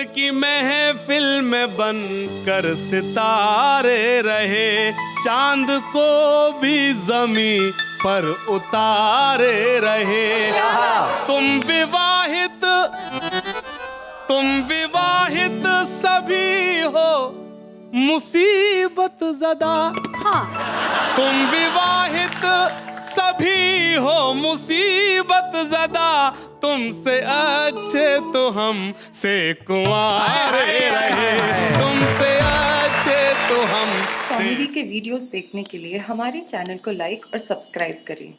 की महफिल में बनकर सितारे रहे, चांद को भी जमीन पर उतारे रहे। तुम विवाहित सभी हो मुसीबत ज़दा। तुम विवाहित सभी हो मुसीबत ज़दा, तुमसे अच्छे तो हम से कुंवारे रहे, तुमसे अच्छे तो हम। कॉमेडी के वीडियोस देखने के लिए हमारे चैनल को लाइक और सब्सक्राइब करें।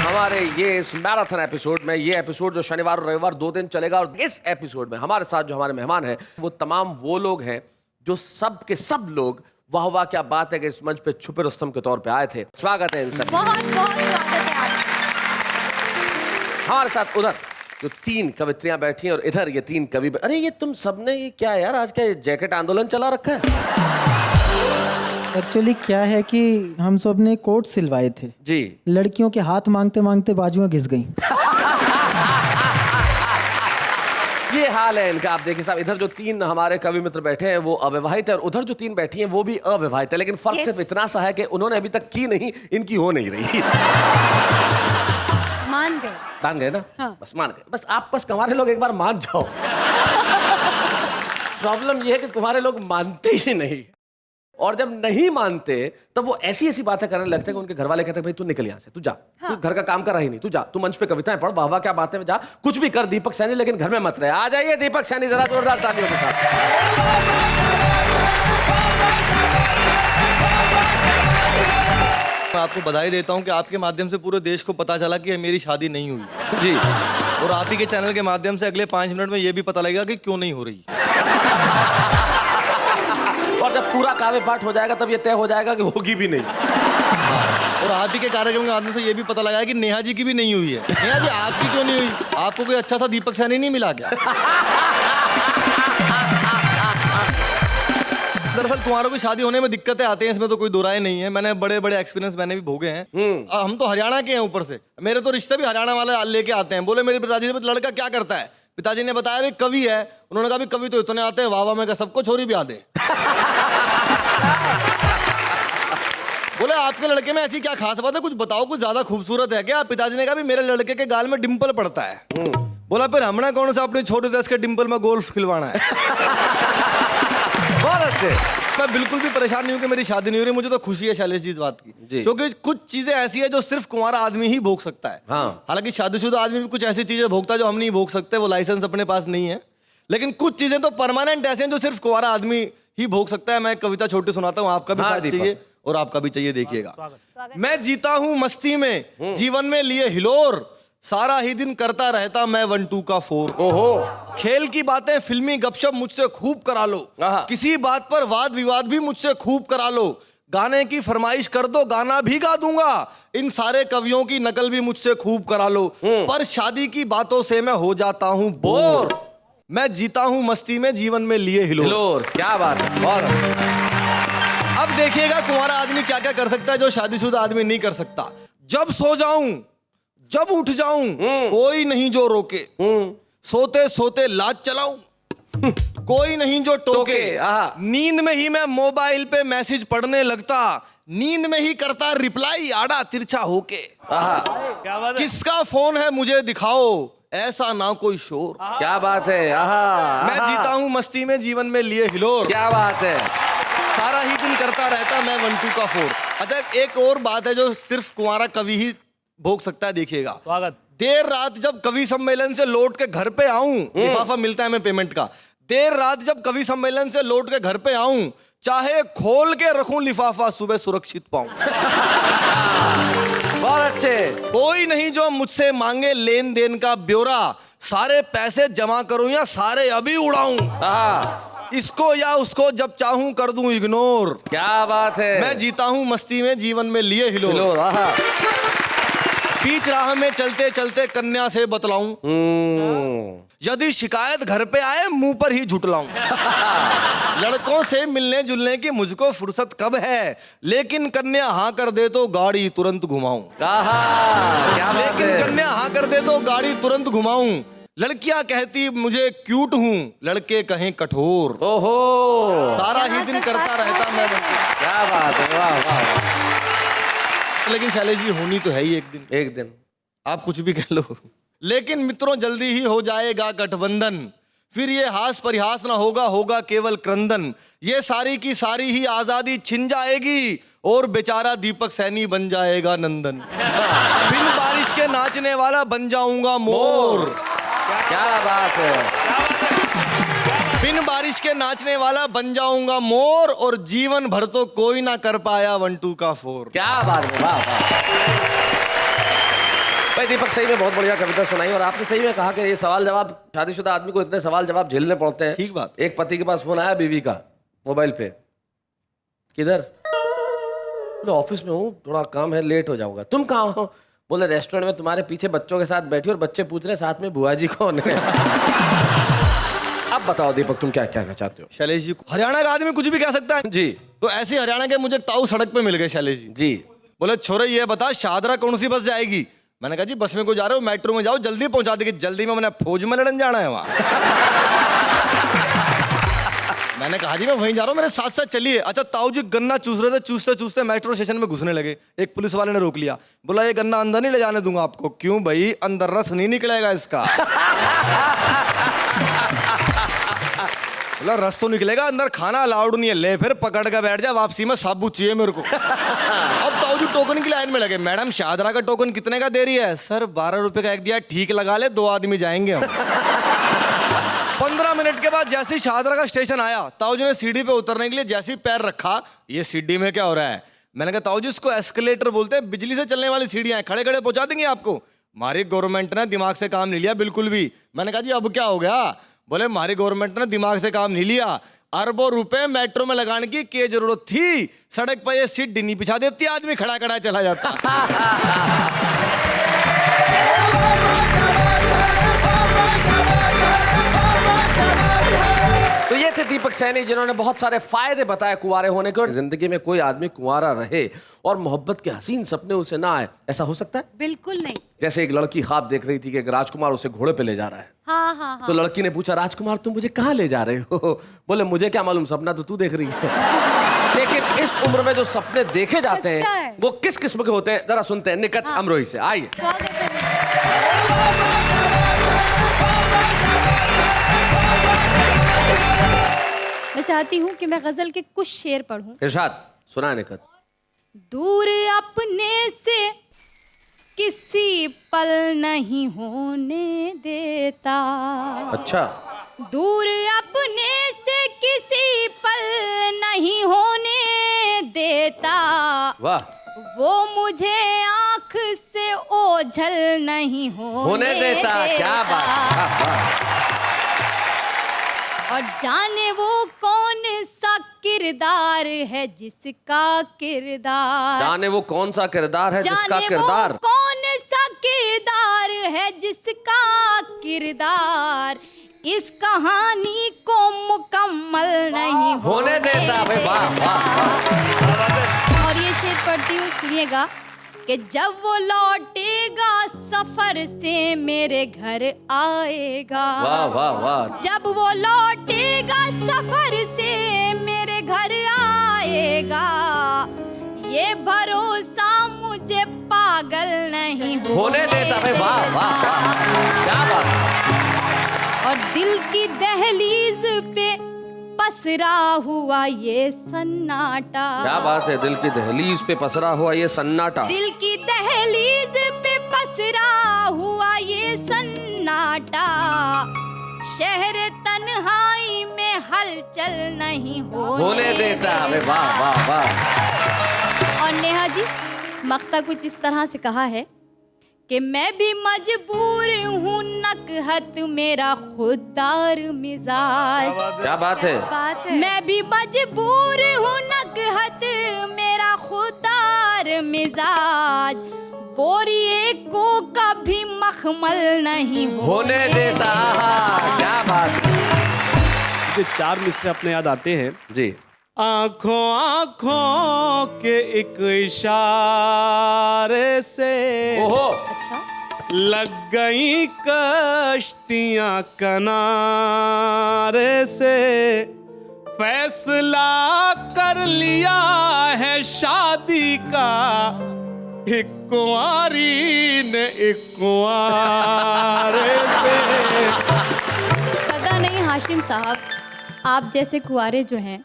हमारे ये इस मैराथन एपिसोड में, ये एपिसोड जो शनिवार और रविवार 2 दिन चलेगा, और इस एपिसोड में हमारे साथ जो हमारे मेहमान हैं वो तमाम वो लोग हैं जो सब के सब लोग वाह वाह क्या बात है कि इस मंच पे छुपे रुस्तम के तौर पे आए थे। स्वागत है इन सब। बहुत बहुत स्वागत है आप। हमारे साथ उधर जो 3 कवित्रियां बैठी हैं और इधर ये 3 कवि। अरे ये तुम सबने ये क्या यार, आज क्या जैकेट आंदोलन चला रखा है? एक्चुअली क्या है कि हम सब ने कोट सिलवाए थे जी। लड़कियों के हाथ मांगते मांगते बाजुएं घिस गईं। ये हाल है इनका। आप देखिए साहब, इधर जो 3 हमारे कवि मित्र बैठे हैं वो अविवाहित है और उधर जो 3 बैठी हैं वो भी अविवाहित है, लेकिन फर्क सिर्फ इतना सा है कि उन्होंने अभी तक की नहीं, इनकी हो नहीं रही। मान गए ना? हाँ। बस मान गए। बस आप बस कुंवारे लोग एक बार मान जाओ। प्रॉब्लम ये है कि कुंवारे लोग मानते ही नहीं, और जब नहीं मानते तब वो ऐसी ऐसी बातें करने लगते हैं कि उनके घर वाले कहते हैं भाई तू निकल यहाँ से, तू जा। हाँ। तू घर का काम कर रही नहीं, तू जा, तू मंच पे कविताएं पढ़, वाह वाह क्या बातें में जा, कुछ भी कर दीपक सैनी, लेकिन घर में मत रहे। आ जाइए दीपक सैनी, जरा जोरदार तालियों के साथ। मैं आपको बधाई देता हूं कि आपके माध्यम से पूरे देश को पता चला कि मेरी शादी नहीं हुई जी, और आप ही के चैनल के माध्यम से अगले 5 मिनट में ये भी पता लगेगा कि क्यों नहीं हो रही। और जब पूरा काव्य पाठ हो जाएगा तब ये तय हो जाएगा कि होगी भी नहीं। और आप ही के कार्यक्रम के माध्यम से ये भी पता लगा कि नेहा जी की भी नहीं हुई है। नेहा जी आपकी क्यों नहीं हुई? आपको कोई अच्छा सा दीपक सैनी नहीं मिला क्या? दरअसल कुंवारों की शादी होने में दिक्कतें आती हैं, इसमें तो कोई दो राय नहीं है। मैंने बड़े बड़े एक्सपीरियंस मैंने भी भोगे हैं। हम तो हरियाणा के हैं, ऊपर से मेरे तो रिश्ते भी हरियाणा वाले लेके आते हैं। बोले मेरे पिताजी से लड़का क्या करता है? पिताजी ने बताया भी कवि है। उन्होंने कहा भी कवि तो इतने आते हैं, वाह वाह में का सबको छोरी भी आते। बोले आपके लड़के में ऐसी क्या खास बात है, कुछ बताओ, कुछ ज्यादा खूबसूरत है क्या? पिताजी ने कहा भी मेरे लड़के के गाल में डिंपल पड़ता है। बोला फिर हमने कौन सा अपनी छोटी दस के डिंपल में गोल्फ खिलवाना है। बहुत अच्छे। मैं बिल्कुल भी परेशान नहीं हूं कि मेरी शादी नहीं हो रही। मुझे तो खुशी है शैलेश जी इस बात की, क्योंकि कुछ चीजें ऐसी है जो सिर्फ कुंवारा आदमी ही भोग सकता है। हाँ। हालांकि शादीशुदा आदमी भी कुछ ऐसी चीजें भोगता है जो हम नहीं भोग सकते, वो लाइसेंस अपने पास नहीं है। लेकिन कुछ चीजें तो परमानेंट ऐसे हैं जो सिर्फ कुंवारा आदमी ही भोग सकता है। मैं कविता छोटी सुनाता हूँ, आपका भी साथ चाहिए और आपका भी चाहिए। देखिएगा। मैं जीता हूँ मस्ती में, जीवन में लिए हिलोर, सारा ही दिन करता रहता मैं 1 2 का 4। ओहो। खेल की बातें फिल्मी गपशप मुझसे खूब करा लो, किसी बात पर वाद विवाद भी मुझसे खूब करा लो, गाने की फरमाइश कर दो गाना भी गा दूंगा, इन सारे कवियों की नकल भी मुझसे खूब करा लो, पर शादी की बातों से मैं हो जाता हूँ बोर। मैं जीता हूँ मस्ती में, जीवन में लिए हिलोर। क्या बात है। और अब देखिएगा कुंवारा आदमी क्या क्या कर सकता है जो शादीशुदा आदमी नहीं कर सकता। जब सो जाऊं, जब उठ जाऊं, कोई नहीं जो रोके, सोते सोते लाज चलाऊं, कोई नहीं जो टोके, नींद में ही मैं मोबाइल पे मैसेज पढ़ने लगता, नींद में ही करता रिप्लाई आड़ा तिरछा होके, किसका फोन है मुझे दिखाओ, ऐसा ना कोई शोर। क्या बात है। मैं जीता हूँ मस्ती में, जीवन में लिए हिलोर। क्या बात है। सारा ही दिन करता रहता मैं 1 2 का 4। अच्छा, एक और बात है जो सिर्फ कुंवारा कवि ही भोग सकता है। देखिएगा। देर रात जब कवि सम्मेलन से लौट के घर पे आऊं, लिफाफा मिलता है हमें पेमेंट का। देर रात जब कवि सम्मेलन से लौट के घर पे आऊं, चाहे खोल के रखूं लिफाफा, सुबह सुरक्षित पाऊं। बहुत अच्छे। कोई नहीं जो मुझसे मांगे लेन देन का ब्यौरा, सारे पैसे जमा करूं या सारे अभी उड़ाऊं, इसको या उसको जब चाहूं कर दूं इग्नोर। क्या बात है। मैं जीता हूं मस्ती में, जीवन में लिए हिलोर। बीच राह में चलते चलते कन्या से बतलाऊं, यदि शिकायत घर पे आए मुंह पर ही झुटलाऊं। लड़कों से मिलने जुलने की मुझको फुर्सत कब है, लेकिन कन्या हाँ कर दे तो गाड़ी तुरंत घुमाऊं। क्या बात लेकिन है। कन्या हाँ कर दे तो गाड़ी तुरंत घुमाऊं। लड़कियां कहती मुझे क्यूट हूं, लड़के कहें कठोर। ओहो, सारा ही दिन करता रहता मैं। क्या बात है, वाह वाह। लेकिन शैलेश जी होनी तो है ही एक दिन। एक दिन आप कुछ भी कह लो। लेकिन मित्रों जल्दी ही हो जाएगा गठबंधन, फिर ये हास परिहास ना होगा, होगा केवल क्रंदन। ये सारी की सारी ही आजादी छिन जाएगी और बेचारा दीपक सैनी बन जाएगा नंदन। बिन बारिश के नाचने वाला बन जाऊंगा मोर। क्या बात है। बिन बारिश के नाचने वाला बन जाऊंगा मोर, और जीवन भर तो कोई ना कर पाया 1 2 का 4। क्या बात है, वाह वाह। भाई दीपक सही में बहुत बढ़िया कविता सुनाई, और आपने सही में कहा कि ये सवाल जवाब, शादीशुदा आदमी को इतने सवाल जवाब झेलने पड़ते हैं। ठीक बात। एक पति के पास फोन आया बीवी का मोबाइल पे, किधर? बोले ऑफिस में हूँ, थोड़ा काम है, लेट हो जाऊंगा। तुम कहाँ हो? बोले रेस्टोरेंट में तुम्हारे पीछे बच्चों के साथ बैठी, और बच्चे पूछ रहे साथ में बुआ जी कौन है। अब बताओ दीपक तुम क्या कहना चाहते हो? शैलेश जी, हरियाणा का आदमी कुछ भी कह सकता है जी। तो ऐसे हरियाणा के मुझे ताऊ सड़क पे मिल गए शैलेश जी। जी। बोले छोरे ये बता शादरा कौन सी बस जाएगी? मैंने कहा जी बस में को जा रहे हो, मेट्रो में जाओ, जल्दी पहुंचा देगी। जल्दी में मैंने फौज में लड़न जाना है वहां। मैंने कहा जी मैं वहीं जा रहा हूँ, मेरे साथ साथ चलिए। अच्छा ताऊ जी गन्ना चूस रहे थे, चूसते चूसते मेट्रो स्टेशन में घुसने लगे। एक पुलिस वाले ने रोक लिया, बोला ये गन्ना अंदर नहीं ले जाने दूंगा आपको। क्यों भाई? अंदर रस नहीं निकलेगा इसका। बोला रस तो निकलेगा, अंदर खाना अलाउड नहीं है। ले फिर पकड़ कर बैठ जा, वापसी में साबुत चाहिए मेरे को। अब ताऊ जी टोकन की लाइन में लगे। मैडम शादरा का टोकन कितने का दे रही है? सर 12 रुपए का एक दिया, ठीक लगा ले, 2 आदमी जाएंगे हम। 15 मिनट के बाद जैसे ही शादरा का स्टेशन आया, ताऊ जी ने सीढ़ी पे उतरने के लिए जैसे ही पैर रखा, ये सीढ़ी में क्या हो रहा है? मैंने कहा ताऊ जी इसको एस्केलेटर बोलते हैं, बिजली से चलने वाली सीढ़ियां हैं, खड़े खड़े पहुंचा देंगे आपको। हमारी गवर्नमेंट ने दिमाग से काम नहीं लिया बिल्कुल भी। मैंने कहा जी अब क्या हो गया? बोले हमारी गवर्नमेंट ने दिमाग से काम नहीं लिया, अरबों रुपए मेट्रो में लगाने की क्या जरूरत थी? सड़क पर ये सीट डिनी बिछा देती, आदमी खड़ा खड़ा चला जाता। तो ये थे दीपक सैनी, जिन्होंने बहुत सारे फायदे बताए कुंवारे होने के, और जिंदगी में कोई आदमी कुंवारा रहे और मोहब्बत के हसीन सपने उसे ना आए, ऐसा हो सकता है? बिल्कुल नहीं। जैसे एक लड़की ख्वाब देख रही थी कि एक राजकुमार उसे घोड़े पे ले जा रहा है। हाँ हाँ हाँ। तो लड़की ने पूछा राजकुमार तुम मुझे कहाँ ले जा रहे हो? बोले मुझे क्या मालूम, सपना तो तू देख रही है। लेकिन इस उम्र में जो सपने देखे जाते हैं वो किस किस्म के होते हैं, जरा सुनते हैं निकट अमरोही से। आइए। मैं चाहती हूँ कि मैं गजल के कुछ शेर पढ़ूं। इरशाद सुना निकट। दूर अपने से किसी पल नहीं होने देता। अच्छा। दूर अपने से किसी पल नहीं होने देता। वाह। वो मुझे आंख से ओझल नहीं होने देता। क्या बात। और जाने वो कौन सा किरदार है जिसका किरदार, जाने वो कौन सा किरदार है जिसका किरदार, कौन सा किरदार है जिसका किरदार इस कहानी को मुकम्मल नहीं होने देता। भाई वाह वाह। और ये शेर पढ़ती हूँ, सुनिएगा कि जब वो लौटेगा सफर से मेरे घर आएगा। वाह वाह वाह। जब वो लौटेगा सफर से मेरे घर आएगा, ये भरोसा मुझे पागल नहीं होने देता। भाई वाह वाह वाह। क्या बात। और दिल की दहलीज पे पसरा हुआ ये सन्नाटा। क्या बात है, दिल की दहलीज पे पसरा हुआ ये सन्नाटा। दिल की दहलीज पे पसरा हुआ ये सन्नाटा, शहर तन्हाई में हलचल नहीं होने देता। वाह वाह वाह। और नेहा जी मक्ता कुछ इस तरह से कहा है कि मैं भी मजबूर हूँ नकहत मेरा खुददार मिजाज। क्या बात है। मैं भी मजबूर हूँ नकहत मेरा खुददार मिजाज, बोरिए को कभी मखमल नहीं होने देता। क्या बात। मुझे 4 मिसरे अपने याद आते हैं जी। आंखों आंखों के एक इशारे से ओहो। अच्छा। लग गई कश्तियां किनारे से, फैसला कर लिया है शादी का, एक कुंवारी ने एक कुंवारे से। पता नहीं हाशिम साहब, आप जैसे कुंवारे जो हैं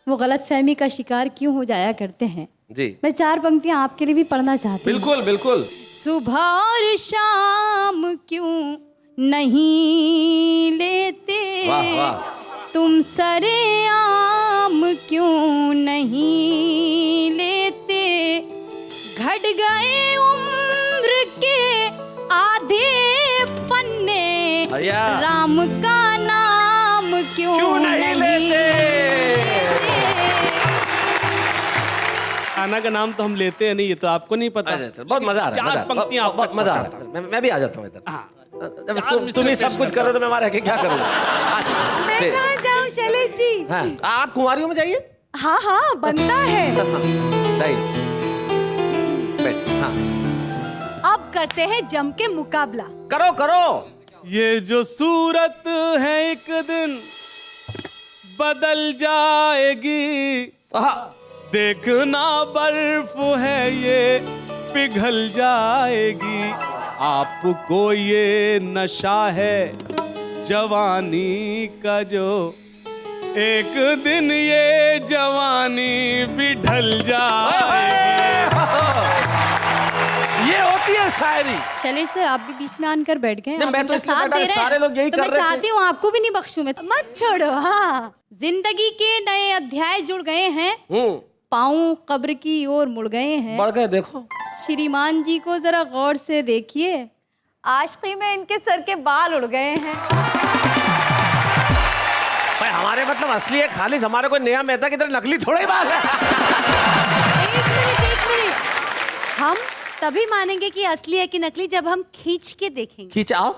वो गलतफहमी का शिकार क्यों हो जाया करते हैं। जी। मैं 4 पंक्तियां आपके लिए भी पढ़ना चाहती हूँ। बिल्कुल बिल्कुल। सुबह और शाम क्यों नहीं लेते, वाह वाह। तुम सरेआम क्यों नहीं लेते, घट गए उम्र के आधे पन्ने, भैया। राम का नाम क्यों नहीं लेते। खाना का नाम तो हम लेते हैं नहीं, ये तो आपको नहीं पता। बहुत मजा आ रहा है। 4 पंक्तियां आप बहुत मजा आ रहा है। मैं भी आ जाता हूँ इधर। हाँ। जब तुम ही सब कुछ करो तो मैं वहां रह के क्या करूँगा। मैं कहाँ जाऊँ शैलेश जी? हाँ, आप कुंवारियों में जाइए। हाँ हाँ बनता है। हाँ। अब करते हैं जम के मुकाबला। करो करो। ये जो सूरत है एक दिन बदल जाएगी, देखना बर्फ है ये पिघल जाएगी, आपको ये नशा है जवानी का जो, एक दिन ये जवानी भी ढल जाएगी। ये होती है शायरी। शैलेश सर, आप भी बीच में आकर बैठ गए। नहीं, आप मैं तो इनका इसलिए साथ बैठा, दे रहे हैं। सारे लोग यही तो कर मैं रहे थे। चाहती हूँ आपको भी नहीं बख्शूं मैं। मत छोड़ो। हाँ। जिंदगी के नए अध्याय जुड़ गए हैं, पाँव कब्र की ओर मुड़ गए हैं। बढ़ गए। देखो श्रीमान जी को जरा गौर से देखिए, आशिकी में इनके सर के बाल उड़ गए हैं। भाई हमारे मतलब असली है खालिस, हमारे कोई नया मेहता की तरह नकली थोड़ा ही बात है। एक मिनट। हम तभी मानेंगे कि असली है कि नकली जब हम खींच के देखेंगे। खींच आओ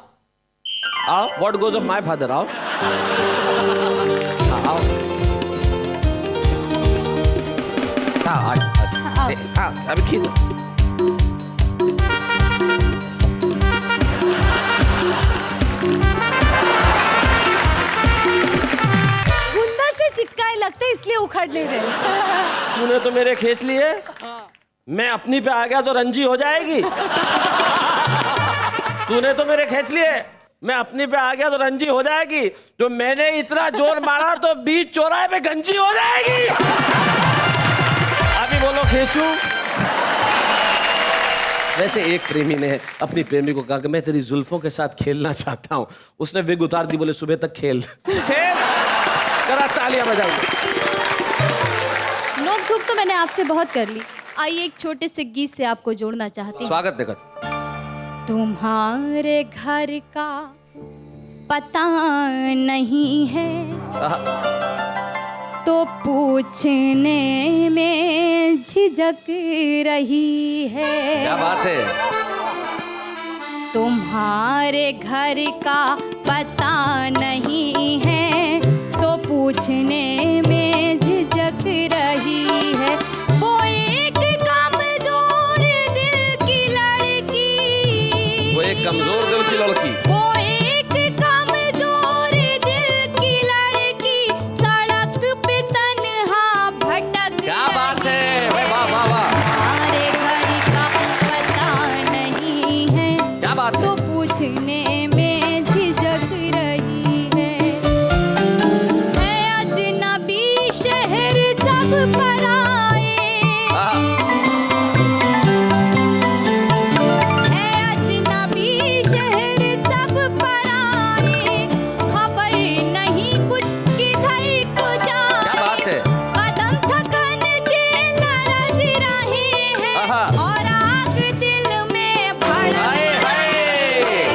आओ। What goes off my father. आओ आओ। हाँ अभी खींच। गुंदर से चिटकाए लगते इसलिए उखड़ नहीं रहे। तूने तो मेरे खींच लिए, मैं अपनी पे आ गया तो रंजी हो जाएगी। तूने तो मेरे खींच लिए, मैं अपनी पे आ गया तो रंजी हो जाएगी। जो मैंने इतना जोर मारा तो बीच चौराहे पे गंजी हो जाएगी। अभी बोलो खींचूं। वैसे एक प्रेमी ने अपनी प्रेमी को कहा कि मैं तेरी जुल्फों के साथ खेलना चाहता हूँ। उसने विग उतार दी, बोले सुबह तक खेल। खेल करा, तालियां बजाओ। नोक झोंक तो मैंने आपसे बहुत कर ली। आइए एक छोटे से गीत से आपको जोड़ना चाहती हूँ। स्वागत देखो। तुम्हारे घर का पता नहीं है तो पूछने में झिझक रही है। क्या बात है। तुम्हारे घर का पता नहीं है तो पूछने में झिझक रही है। वो एक कमजोर दिल की लड़की, वो एक कमजोर दिल की लड़की, वो एक कमजोर दिल की लड़की सड़क पे तन्हा भटक। क्या बात है। वाह वाह वाह। तुम्हारे घर का पता नहीं है क्या बात है। तो पूछने में झिझक रही है। अजनबी शहर सब पराए, अजनबी शहर सब पराए, खबर नहीं कुछ किधर को जाए। क्या बात है। कदम थकन से लरज रहे हैं आहा। और आग दिल में भड़क हाय, हाय। रहे हैं।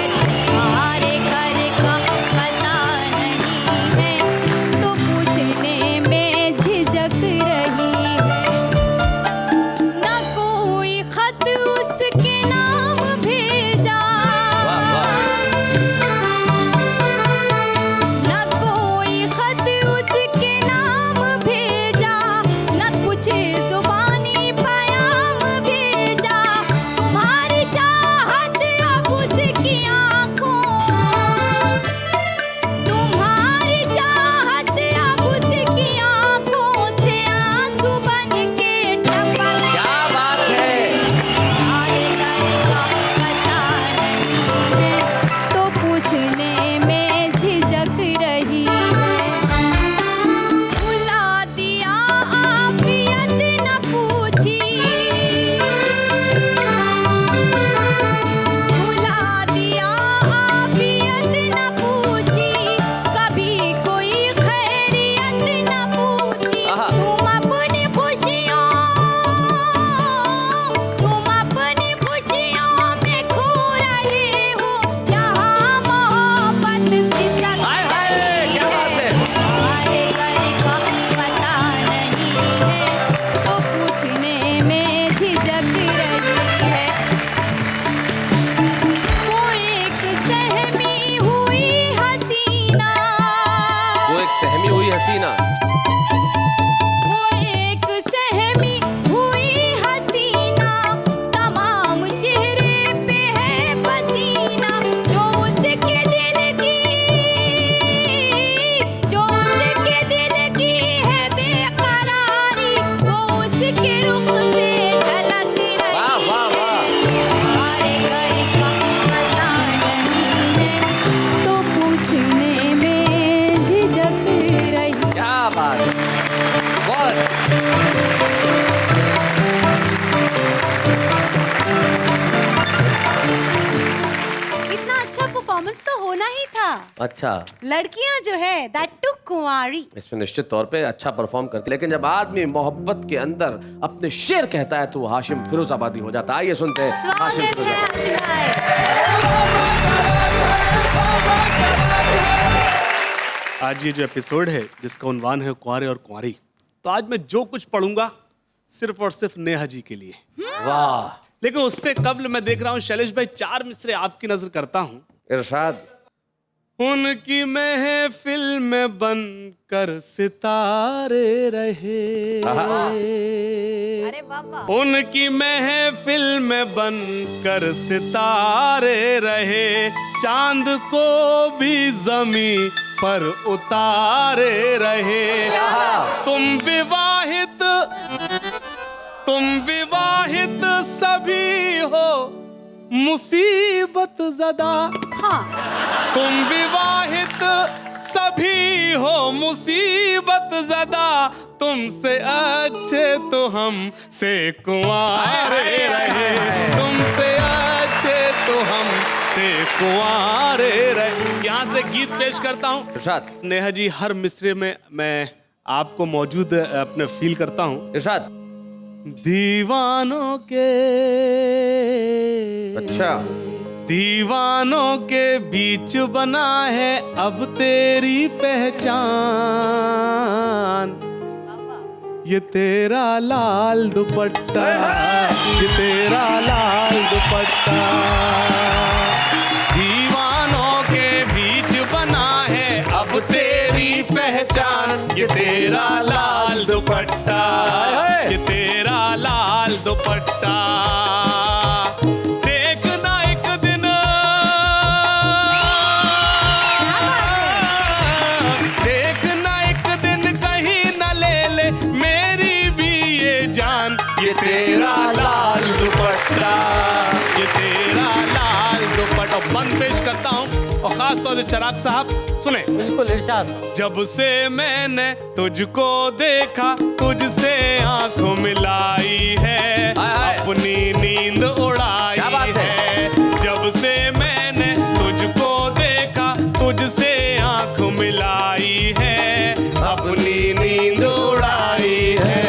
हसीना। वो एक सहमी हुई हसीना, तमाम चेहरे पे है पसीना, जो उसके दिल की है बेकरारी, वो उसके रुख से झलक रही है। हमारे घर का पता नहीं है तो पूछने में झिझक रही। क्या बात है, बहुत इतना अच्छा परफॉर्मेंस तो होना ही था। अच्छा। लड़कियां जो है दैट टू कुंवारी। इसमें निश्चित तौर पे अच्छा परफॉर्म करती, लेकिन जब आदमी मोहब्बत के अंदर अपने शेर कहता है तो वो हाशिम फिरोजाबादी हो जाता है। आइए सुनते हैं हाशिम स्वागत है फिरोजाबादी। हाशिम भाई। आज ये जो एपिसोड है जिसका उन्वान है कुंवारे और कुंवारी, तो आज मैं जो कुछ पढ़ूंगा सिर्फ और सिर्फ नेहा जी के लिए। वाह। लेकिन उससे कबल मैं देख रहा हूँ शैलेश भाई, 4 मिसरे आपकी नजर करता हूँ। इरशाद। उनकी महफिल में बनकर सितारे रहे, अरे बाबा। उनकी महफिल में बनकर सितारे रहे, चांद को भी जमीन पर उतारे रहे। तुम विवाहित सभी हो मुसीबत ज़दा। हाँ। तुम विवाहित सभी हो मुसीबत ज़दा, तुमसे अच्छे तो हम से कुंवारे रहे, तुमसे अच्छे तो हम से कुंवारे रहे। यहाँ से गीत पेश करता हूँ। इरशाद। नेहा जी, हर मिसरे में मैं आपको मौजूद अपने फील करता हूँ। इरशाद। दीवानों के, अच्छा, दीवानों के बीच बना है अब तेरी पहचान, ये तेरा लाल दुपट्टा, ये तेरा लाल दुपट्टा। दीवानों के बीच बना है अब तेरी पहचान, ये तेरा लाल दुपट्टा, ये तेरा लाल दुपट्टा। देखना एक दिन, देखना एक दिन कहीं न ले ले मेरी भी ये जान, ये तेरा लाल दुपट्टा, ये तेरा लाल दुपट्टा। बंद पेश करता हूँ और खास तौर से चिराग साहब सुने। बिल्कुल इरशाद। जब से मैंने तुझको देखा, तुझसे आंखों मिलाई है, अपनी नींद उड़ाई है। जब से मैंने तुझको देखा, तुझसे आंख मिलाई है, अपनी नींद उड़ाई है।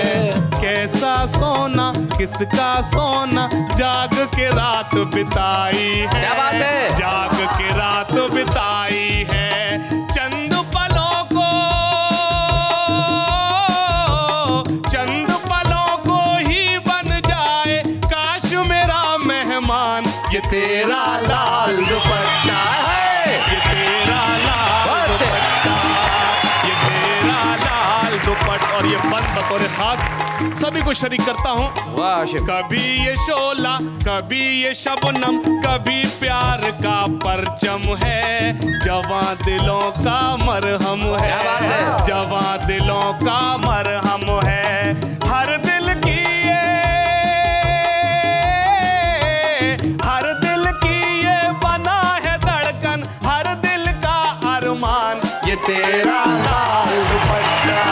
कैसा सोना, किसका सोना, जाग के रात बिताई है। क्या बात है? जाग के रात बिताई है। चंद पलों को, चंद पलों को ही बन जाए काश मेरा मेहमान, ये तेरा लाल दुपट्टा है, ये तेरा लाल दुपट्टा, ये तेरा लाल दुपट्टा। और ये बंद बतौर खास सभी को शरीक करता हूँ। वाह हाशिम। कभी ये शोला, कभी ये शबनम, कभी प्यार का परचम है, जवां दिलों का मरहम है, जवां दिलों का मरहम है। हर दिल की ये, हर दिल की ये बना है धड़कन, हर दिल का अरमान, ये तेरा लाल दुपट्टा,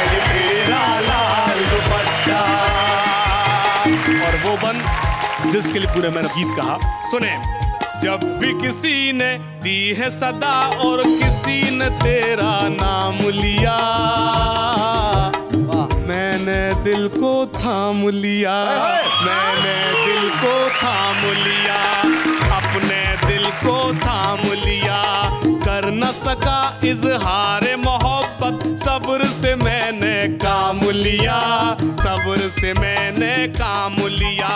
ये तेरा लाल दुपट्टा। और वो बंद जिसके लिए पूरे मैंने गीत कहा, सुने। जब भी किसी ने दी है सदा और किसी ने तेरा नाम लिया, मैंने दिल को थाम लिया, मैंने दिल को थाम लिया, अपने दिल को थाम लिया। कर न सका इजहार मोहब्बत, सब्र से मैंने काम लिया, सब्र से मैंने काम लिया।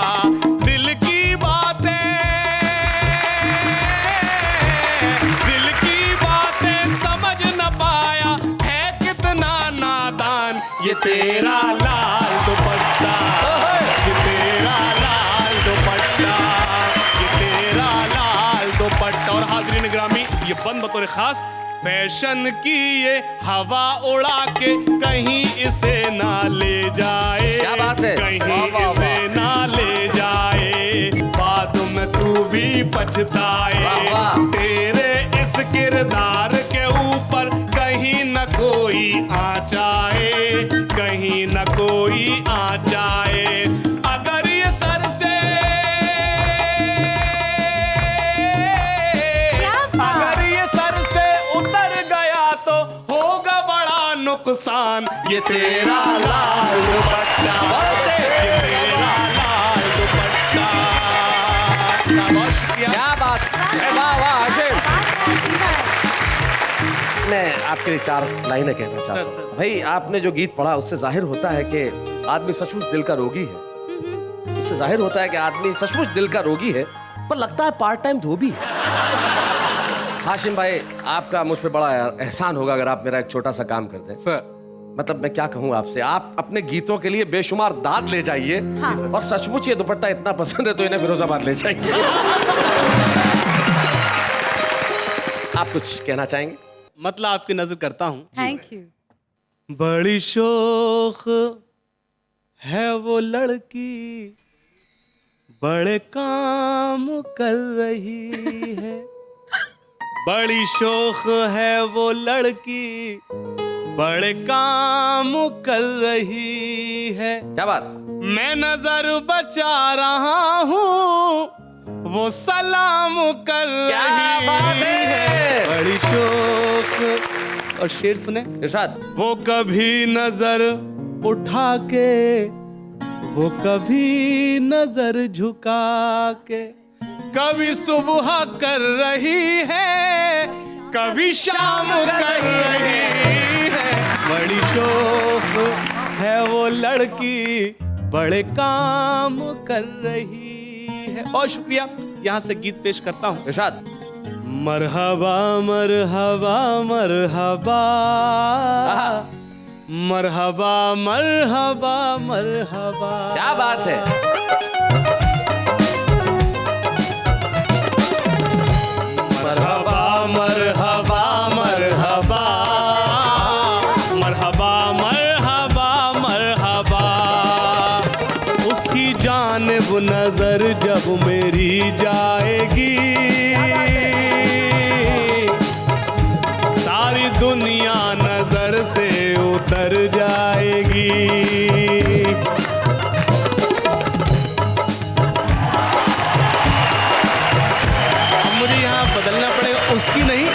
दिल की बातें, दिल की बातें समझ न पाया, है कितना तेरा लाल दुपट्टा, ये तेरा लाल दुपट्टा, ये तेरा लाल दुपट्टा। और हाज़रीन ग्रामी, ये बंद बतौर खास फैशन की ये हवा उड़ा के कहीं इसे ना ले जाए, क्या बात है? कहीं वाह, वाह, इसे ना ले जाए, बाद में तू भी पछताए। वाह, वाह। तेरे इस किरदार के ऊपर कहीं न कोई आँच आए, कहीं न कोई आँच आए। अगर ये सर से नुकसान, ये तेरा लाल दुपट्टा, ये तेरा लाल दुपट्टा। क्या बात है, वाह वाह हाशिम। मैं आपके लिए 4 लाइनें कहना चाहता हूँ। भाई आपने जो गीत पढ़ा उससे जाहिर होता है कि आदमी सचमुच दिल का रोगी है। उससे जाहिर होता है कि आदमी सचमुच दिल का रोगी है, पर लगता है पार्ट टाइम धोबी है। हाशिम भाई, आपका मुझ पे बड़ा एहसान होगा अगर आप मेरा एक छोटा सा काम कर दें। मतलब मैं क्या कहूँ आपसे, आप अपने गीतों के लिए बेशुमार दाद ले जाइए। हाँ। और सचमुच ये दुपट्टा इतना पसंद है तो इन्हें फिरोजाबाद ले जाइए। आप कुछ कहना चाहेंगे? मतलब आपकी नजर करता हूँ। Thank you. बड़ी शौक है वो लड़की, बड़े काम कर रही है। बड़ी शौक है वो लड़की, बड़े काम कर रही है। क्या बात? मैं नजर बचा रहा हूँ, वो सलाम कर रही बात है? बड़ी शौक। और शेर सुने इरशाद। वो कभी नजर उठा के, वो कभी नजर झुका के, कभी सुबह कर रही है, कभी शाम कर रही है। बड़ी शौक है वो लड़की, बड़े काम कर रही है। और शुक्रिया, यहाँ से गीत पेश करता हूँ। इरशाद। मरहबा मरहबा मरहबा, मरहबा मरहबा मरहबा। क्या बात है? मरहबा मरहबा मरहबा, मरहबा मरहबा मरहबा। उसकी जानिब नजर जब मेरी जाएगी, सारी दुनिया नजर से उतर जाएगी। मुझे यहाँ बदलना पड़ेगा, उसकी नहीं,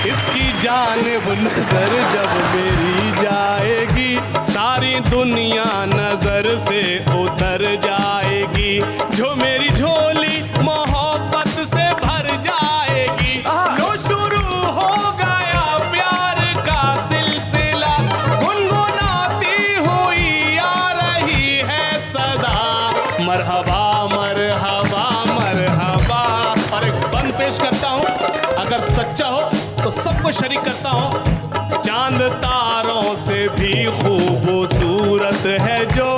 इसकी जानिब नजर जब मेरी जाएगी, सारी दुनिया नजर से उतर जाएगी। जो मेरी झोली मोहब्बत से भर जाएगी, लो शुरू हो गया प्यार का सिलसिला, गुनगुनाती हुई आ रही है सदा। मरहबा मरहबा मरहबा। और एक बंद पेश करता हूँ, अगर सच्चा हो तो सबको शरीक करता हूँ। चांद तारों से भी खूबसूरत है जो,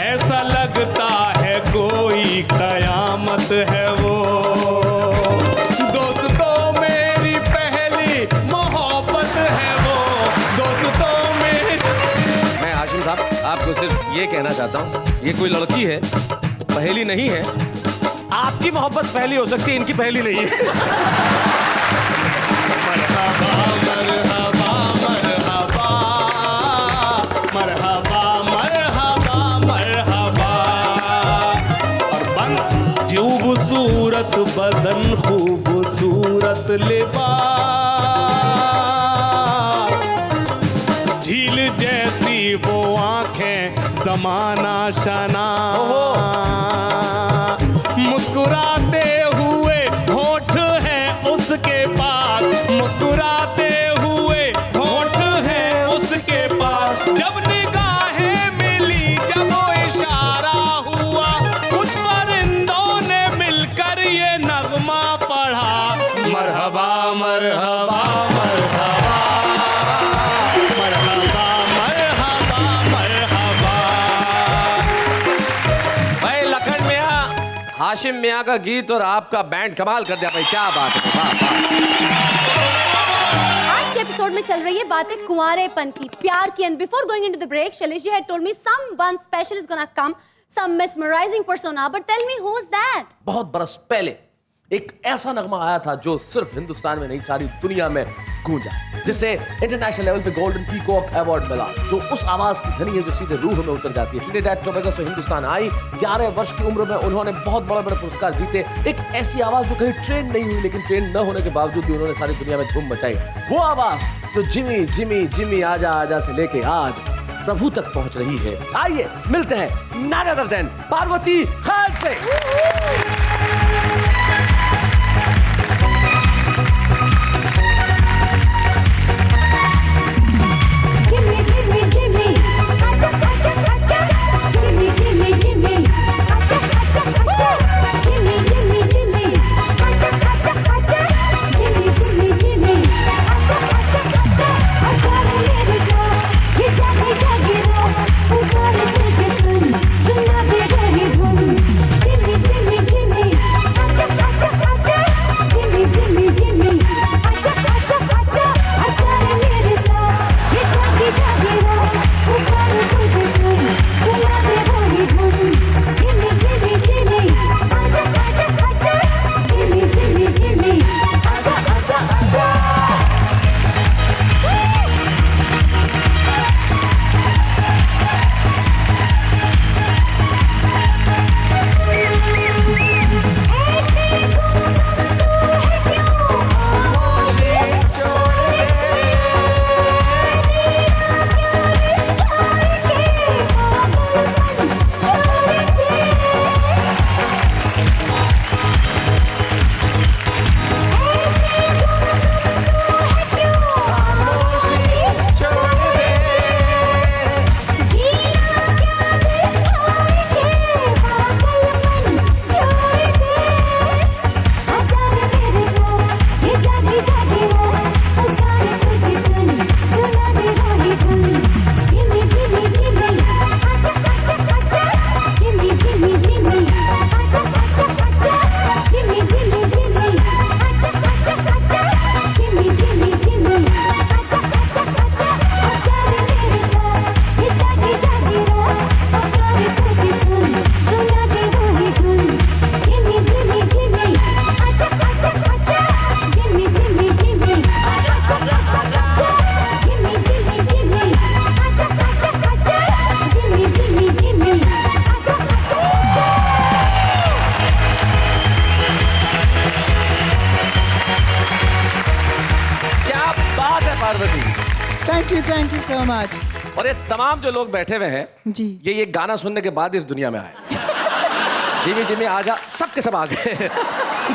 ऐसा लगता है कोई कयामत है वो। दोस्तों मेरी पहली मोहब्बत है वो, दोस्तों मेरी। मैं हाशिम साहब आपको सिर्फ ये कहना चाहता हूँ, ये कोई लड़की है, पहेली नहीं है। आपकी मोहब्बत पहली हो सकती है, इनकी पहली नहीं है। मरहबा मरहबा मरहबा, मरहबा मरहबा मरहबा। और बंद। खूबसूरत बदन, खूबसूरत लिबास, झील जैसी वो आंखें, जमाना शना, मुस्कुराते हुए होठ हैं उसके पास, मुस्कुराते हुए होठ हैं उसके पास। जब निगाहें मिली, जब वो इशारा हुआ, कुछ परिंदों ने मिलकर ये नगमा पढ़ा। मरहबा मरहबा मरहबा, हाशिम मियां का गीत और आपका बैंड कमाल कर दिया भाई, क्या बात है। वाह, वाह। आज के एपिसोड में चल रही है बातें कुंवारेपन की, प्यार की। And before going into the break, Shailesh ji had told me someone special is gonna come, some mesmerising persona, but tell me who is that? बहुत बरस पहले एक ऐसा नगमा आया था जो सिर्फ हिंदुस्तान में नहीं सारी दुनिया में गूंजा, जिसे इंटरनेशनल लेवल पे गोल्डन पीकॉक अवार्ड मिला, जो उस आवाज की धनी है जो सीधे रूह में उतर जाती है। ट्रिनिडाद टोबैगो से हिंदुस्तान आई, 11 वर्ष की उम्र में उन्होंने बहुत बड़े बड़े पुरस्कार जीते। एक ऐसी आवाज जो कहीं ट्रेन नहीं हुई, लेकिन ट्रेन न होने के बावजूद भी उन्होंने सारी दुनिया में धूम मचाई। वो आवाज जो जिमी जिमी जिमी आजा आजा से लेके आज प्रभु तक पहुंच रही है। आइए मिलते हैं none other than Parvati Khan से। Thank you so much. और ये तमाम जो लोग बैठे हुए हैं जी, ये गाना सुनने के बाद इस दुनिया में आए। जिमी जिमी आजा, सबके सब आ गए।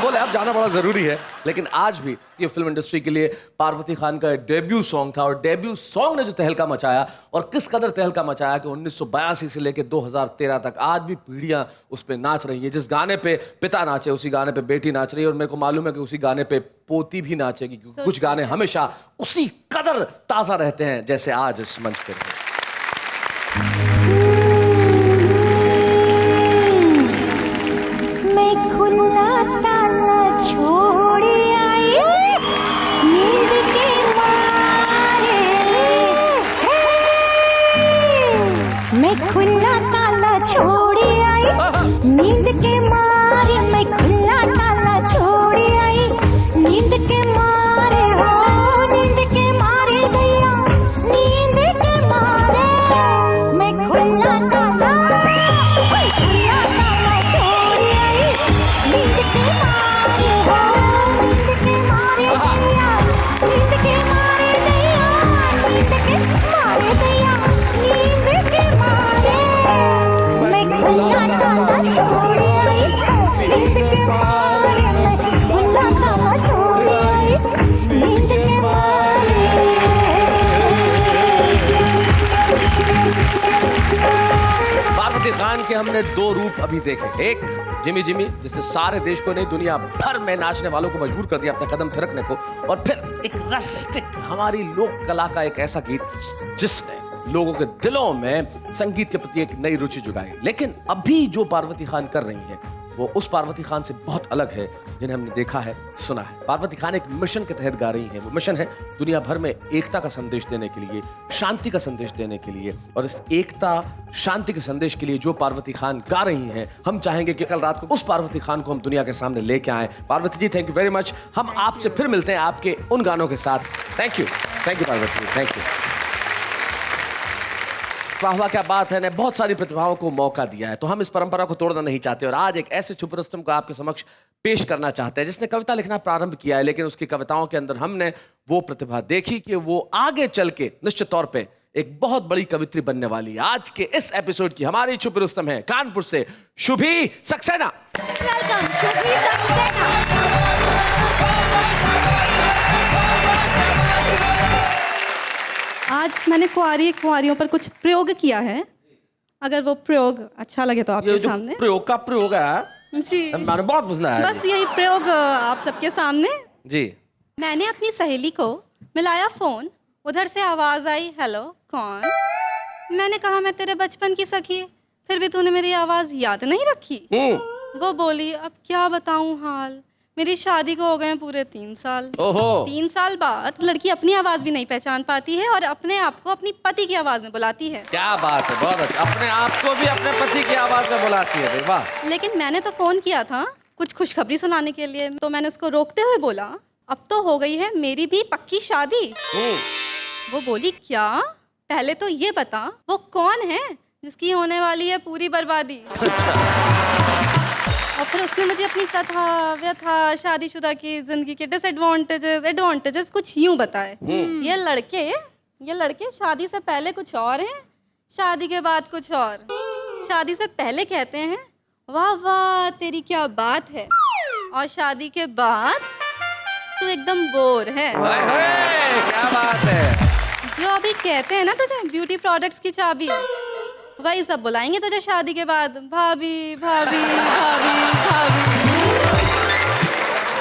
बोले अब जाना बड़ा जरूरी है, लेकिन आज भी ये फिल्म इंडस्ट्री के लिए पार्वती खान का डेब्यू सॉन्ग था, और डेब्यू सॉन्ग ने जो तहलका मचाया, और किस कदर तहलका मचाया कि 1982 से लेकर 2013 तक आज भी पीढ़ियां उस पे नाच रही है। जिस गाने पे पिता नाचे उसी गाने पे बेटी नाच रही है, और मेरे को मालूम है कि उसी गाने पे पोती भी नाचेगी, क्योंकि कुछ गाने हमेशा उसी कदर ताजा रहते हैं जैसे आज इस मंच पे रहे। नींद के मारे मैं खुला ताला छोड़ी आई, नींद के मारे हो, नींद के मारे गया, नींद के मारे मैं खुला ताला छोड़ी आई, नींद के मारे हो, नींद के मारे गया, नींद के मारे गया, नींद के मारे गया, नींद के मारे मैं खुला ताला छोड़ी आई, नींद के मारे मैं खुला ताला छोड़ी आई, नींद के मारे। पार्वती खान के हमने दो रूप अभी देखे, एक जिमी जिमी जिसने सारे देश को नहीं दुनिया भर में नाचने वालों को मजबूर कर दिया अपने कदम थिरकने को, और फिर एक रस्टिक हमारी लोक कला का एक ऐसा गीत जिसने लोगों के दिलों में संगीत के प्रति एक नई रुचि जुगाई। लेकिन अभी जो पार्वती खान कर रही है वो उस पार्वती खान से बहुत अलग है जिन्हें हमने देखा है, सुना है। पार्वती खान एक मिशन के तहत गा रही हैं। वो मिशन है दुनिया भर में एकता का संदेश देने के लिए, शांति का संदेश देने के लिए। और इस एकता शांति के संदेश के लिए जो पार्वती खान गा रही हैं, हम चाहेंगे कि कल रात को उस पार्वती खान को हम दुनिया के सामने लेके आए। Parvati ji, thank you very much. हम आपसे फिर मिलते हैं आपके उन गानों के साथ। Thank you Parvati ji, thank you. वाह, क्या बात है। ने बहुत सारी प्रतिभाओं को मौका दिया है, तो हम इस परंपरा को तोड़ना नहीं चाहते और आज एक ऐसे छुपे रुस्तम को आपके समक्ष पेश करना चाहते हैं जिसने कविता लिखना प्रारंभ किया है, लेकिन उसकी कविताओं के अंदर हमने वो प्रतिभा देखी कि वो आगे चल के निश्चित तौर पे एक बहुत बड़ी कवित्री बनने वाली है। आज के इस एपिसोड की हमारी छुपे रुस्तम है कानपुर से शुभी सक्सेना। वेलकम शुभी सक्सेना। आज मैंने कुंवारियों पर कुछ प्रयोग किया है, अगर वो प्रयोग अच्छा लगे तो आपके सामने। प्रयोग का प्रयोग है जी, मैंने बहुत पसंद आया। बस यही प्रयोग आप सबके सामने जी। मैंने अपनी सहेली को मिलाया फोन, उधर से आवाज आई, हेलो कौन? मैंने कहा मैं तेरे बचपन की सखी, फिर भी तूने मेरी आवाज याद नहीं रखी। वो बोली अब क्या बताऊं हाल, मेरी शादी को हो गए पूरे 3 साल। ओहो। 3 साल बाद लड़की अपनी आवाज भी नहीं पहचान पाती है और अपने आप को अपनी पति की आवाज में बुलाती है। क्या बात है, बहुत अच्छा। अपने आप को भी अपने पति की आवाज में बुलाती है, वाह। लेकिन मैंने तो फोन किया था कुछ खुशखबरी सुनाने के लिए, तो मैंने उसको रोकते हुए बोला अब तो हो गई है मेरी भी पक्की शादी। वो बोली क्या? पहले तो ये बता वो कौन है जिसकी होने वाली है पूरी बर्बादी। और फिर उसने मुझे अपनी कथा व्यथा शादीशुदा की जिंदगी के एडवांटेजेस कुछ यूं बताए। ये लड़के शादी से पहले कुछ और हैं, शादी के बाद कुछ और। शादी से पहले कहते हैं वाह वाह तेरी क्या बात है, और शादी के बाद तू एकदम बोर है। क्या बात है। जो अभी कहते हैं ना तुझे ब्यूटी प्रोडक्ट्स की चाबी, वही सब बुलाएंगे तुझे शादी के बाद, भाभी भाभी भाभी भाभी।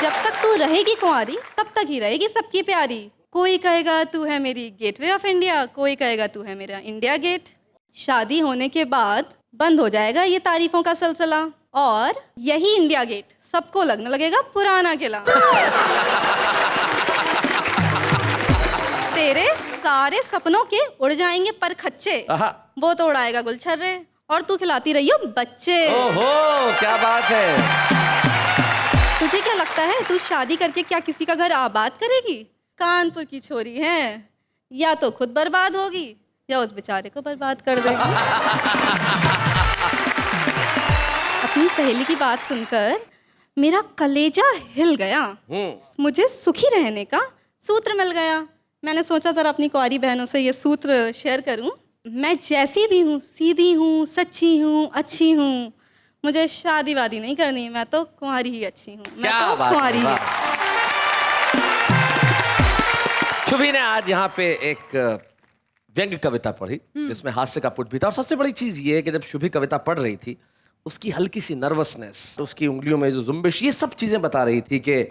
जब तक तू रहेगी कुंवारी तब तक ही रहेगी सबकी प्यारी। कोई कहेगा तू है मेरी गेटवे ऑफ इंडिया, कोई कहेगा तू है मेरा इंडिया गेट। शादी होने के बाद बंद हो जाएगा ये तारीफों का सिलसिला और यही इंडिया गेट सबको लगने लगेगा पुराना किला। तेरे सारे सपनों के उड़ जाएंगे पर खच्चे, वो तो उड़ाएगा गुलछर्रे और तू खिलाती रही हो बच्चे। ओहो, क्या बात है। तुझे क्या लगता है तू शादी करके क्या किसी का घर आबाद करेगी? कानपुर की छोरी है, या तो खुद बर्बाद होगी या उस बेचारे को बर्बाद कर देगी। अपनी सहेली की बात सुनकर मेरा कलेजा हिल गया। मुझे सुखी रहने का सूत्र मिल गया। मैंने सोचा जरा अपनी कुंवारी बहनों से ये सूत्र शेयर करूं। मैं जैसी भी हूँ, सीधी हूँ, सच्ची हूँ, अच्छी हूँ, मुझे शादी वादी नहीं करनी, मैं तो कुंवारी ही अच्छी हूँ, मैं तो कुंवारी ही। शुभी ने आज यहाँ पे एक व्यंग्य कविता पढ़ी जिसमें हास्य का पुट भी था, और सबसे बड़ी चीज ये है कि जब शुभी कविता पढ़ रही थी उसकी हल्की सी नर्वसनेस, उसकी उंगलियों में जो जुम्बिश, ये सब चीजें बता रही थी कि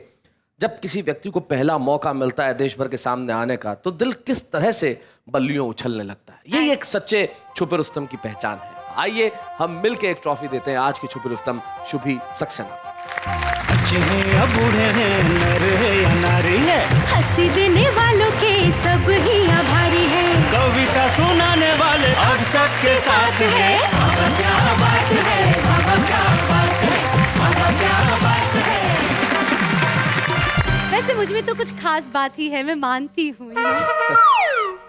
जब किसी व्यक्ति को पहला मौका मिलता है देश भर के सामने आने का तो दिल किस तरह से बल्लियों उछलने लगता है। यही एक सच्चे छुपे रुस्तम की पहचान है। आइए हम मिलके एक ट्रॉफी देते हैं आज की छुपे रुस्तम शुभी सक्सेना। बच्चे हैं या बूढ़े हैं, नर है या नारी है, हंसी देने वालों के सब ही आभारी है, कविता सुनाने वाले अब सबके साथ है। बाबा क्या बात है, बाबा क्या बात है, बाबा क्या बात है। वैसे मुझ में तो कुछ खास बात ही है, मैं मानती हूँ,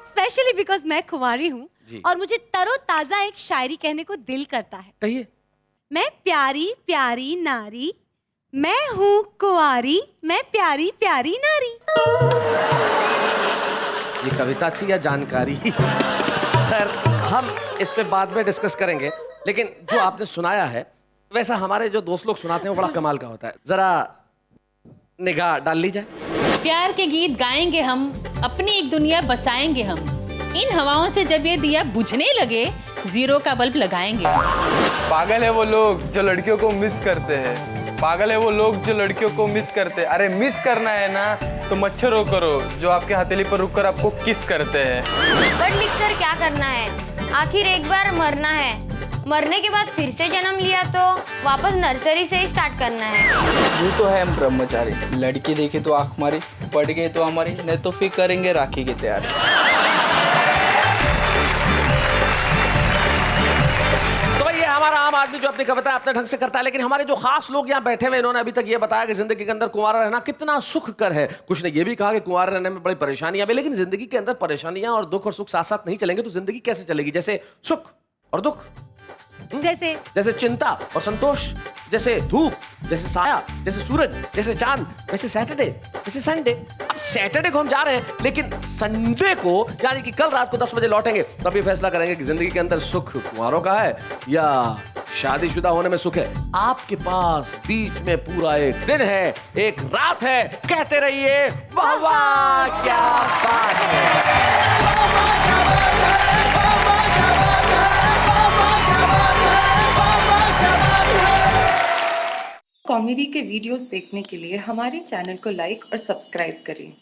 स्पेशली बिकॉज मैं कुंवारी हूँ और मुझे तरोताजा एक शायरी कहने को दिल करता है। कहिए। मैं प्यारी प्यारी नारी, मैं हूँ कुंवारी, मैं प्यारी प्यारी नारी। ये कविता थी या जानकारी? खैर हम इस पे बाद में डिस्कस करेंगे, लेकिन जो आपने सुनाया है वैसा हमारे जो दोस्त लोग सुनाते हैं वो बड़ा कमाल का होता है। जरा निगाह डाल ली जाए। प्यार के गीत गाएंगे हम, अपनी एक दुनिया बसाएंगे हम, इन हवाओं से जब ये दिया बुझने लगे जीरो का बल्ब लगाएंगे। पागल है वो लोग जो लड़कियों को मिस करते हैं, पागल है वो लोग जो लड़कियों को मिस करते हैं। अरे मिस करना है ना तो मच्छरों करो जो आपके हथेली पर रुककर आपको किस करते हैं। पढ़ लिख कर क्या करना है, आखिर एक बार मरना है, मरने के बाद फिर से जन्म लिया तो वापस नर्सरी से ही स्टार्ट करना है। वो तो है हम ब्रह्मचारी, लड़की देखी तो आंख मारी, पड़ गए तो हमारी, नहीं तो फिर करेंगे राखी की तैयारी। तो भाई ये हमारा आम आदमी जो अपनी कविता अपने ढंग से करता है, लेकिन हमारे जो खास लोग यहाँ बैठे हुए इन्होंने अभी तक ये बताया कि जिंदगी के अंदर कुंवारा रहना कितना सुखकर है। कुछ ने ये भी कहा कि कुंवारा रहने में बड़ी परेशानियां भी, लेकिन जिंदगी के अंदर परेशानियां और दुख और सुख साथ साथ नहीं चलेंगे तो जिंदगी कैसे चलेगी? जैसे सुख और दुख, जैसे चिंता और संतोष, जैसे धूप, जैसे साया, जैसे सूरज, जैसे चांद, जैसे सैटरडे, जैसे संडे। अब सैटरडे को हम जा रहे हैं, लेकिन संडे को यानी कि कल रात को 10 बजे लौटेंगे, तब ये फैसला करेंगे कि जिंदगी के अंदर सुख कुंवारों का है या शादीशुदा होने में सुख है। आपके पास बीच में पूरा एक दिन है, एक रात है। कहते रहिए वाह वाह क्या बात है। कॉमेडी के वीडियोस देखने के लिए हमारे चैनल को लाइक और सब्सक्राइब करें।